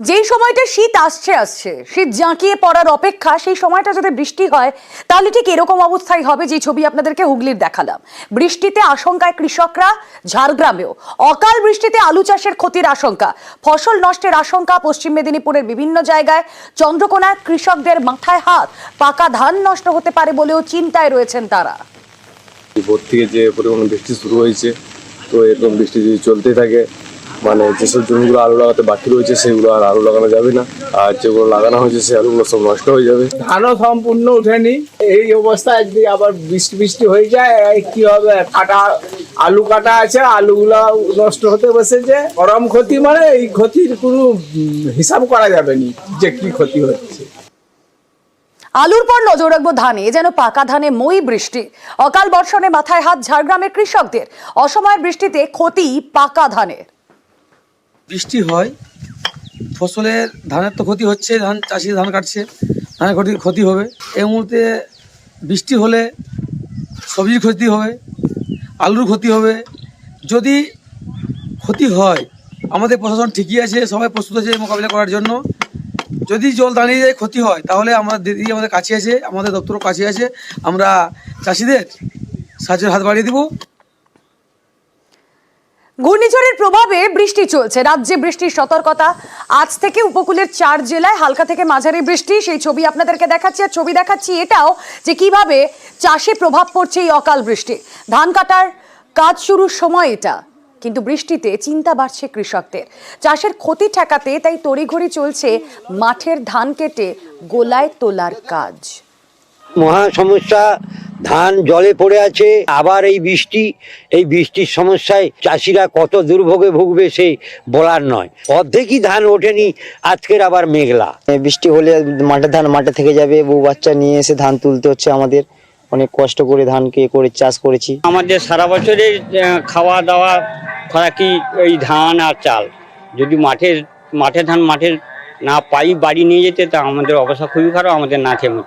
যেই সময়টা শীত আসছে শীত জাঁকিয়ে পড়ার অপেক্ষা, সেই সময়টা যদি বৃষ্টি হয় তাহলে ঠিক এরকম অবস্থাই হবে যে ছবি আপনাদেরকে হুগলির দেখালাম। বৃষ্টিতে আশঙ্কায় কৃষকরা ঝাড়গ্রামেও। অকাল বৃষ্টিতে আলু চাষের ক্ষতির আশঙ্কা, ফসল নষ্টের আশঙ্কা পশ্চিম মেদিনীপুরের বিভিন্ন জায়গায়। চন্দ্রকোনার কৃষকদের মাথায় হাত, পাকা ধান নষ্ট হতে পারে বলেও চিন্তায় রয়েছেন তারা। ভোর থেকে যে পরিমাণ বৃষ্টি শুরু হয়েছে, তো এরকম বৃষ্টি যদি চলতে থাকে মানে যেসব জমিগুলো আলু লাগাতে বাকি রয়েছে সেগুলো আর আলু লাগানো যাবে না, আর যেগুলো লাগানো হয়েছে সেই আলুগুলো সব নষ্ট হয়ে যাবে। ধানও সম্পূর্ণ ওঠেনি। এই অবস্থায় যদি আবার বৃষ্টি হয়ে যায় কি হবে? আলু কাটা আছে, আলুগুলো নষ্ট হতে বসেছে। গরম ক্ষতি মানে এই ক্ষতির কোনো হিসাব করা যাবে না যে কি ক্ষতি হচ্ছে। আলুর পর নজর রাখবো ধানে, যেন পাকা ধানে মই বৃষ্টি। অকাল বর্ষণে মাথায় হাত ঝাড়গ্রামের কৃষকদের। অসময়ের বৃষ্টিতে ক্ষতি পাকা ধানের। বৃষ্টি হয়, ফসলের ধানের তো ক্ষতি হচ্ছে, ধান চাষি ধান কাটছে, ধানের ক্ষতি হবে। এই মুহূর্তে বৃষ্টি হলে সবজির ক্ষতি হবে, আলুর ক্ষতি হবে। যদি ক্ষতি হয়, আমাদের প্রশাসন ঠিকই আছে, সবাই প্রস্তুত আছে মোকাবিলা করার জন্য। যদি জল দাঁড়িয়ে যায়, ক্ষতি হয়, তাহলে দিদি আমাদের কাছে আছে, আমাদের দপ্তরও কাছে আছে, আমরা চাষিদের সাহায্যের হাত বাড়িয়ে দেবো। ঘূর্ণিঝড়ের প্রভাবে বৃষ্টি চলছে, রাজ্যে বৃষ্টির সতর্কতা। আজ থেকে উপকূলের 4 জেলায় হালকা থেকে মাঝারি বৃষ্টি, সেই ছবি আপনাদেরকে দেখাচ্ছি। আর ছবি দেখাচ্ছি এটাও যে কিভাবে চাষে প্রভাব পড়ছে এই অকাল বৃষ্টি। ধান কাটার কাজ শুরুর সময় এটা, কিন্তু বৃষ্টিতে চিন্তা বাড়ছে কৃষকদের। চাষের ক্ষতি ঠেকাতে তাই তড়িঘড়ি চলছে মাঠের ধান কেটে গোলায় তোলার কাজ। মহা সমস্যা, ধান জলে পড়ে আছে। আবার এই বৃষ্টির সমস্যায় চাষিরা কত দুর্ভোগে ভুগবে সে বলার নয়। অর্ধেকই ধান ওঠেনি, আজকের আবার মেঘলা। বৃষ্টি হলে মাঠের ধান মাঠে থেকে যাবে, বউ বাচ্চা নিয়ে এসে ধান তুলতে হচ্ছে আমাদের। অনেক কষ্ট করে ধানকে করে চাষ করেছি। আমাদের সারা বছরের খাওয়া দাওয়া খোরাকি এই ধান আর চাল। যদি মাঠের ধান মাঠের না পাই বাড়ি নিয়ে যেতে, তা আমাদের অবস্থা খুবই খারাপ, আমাদের না খেয়ে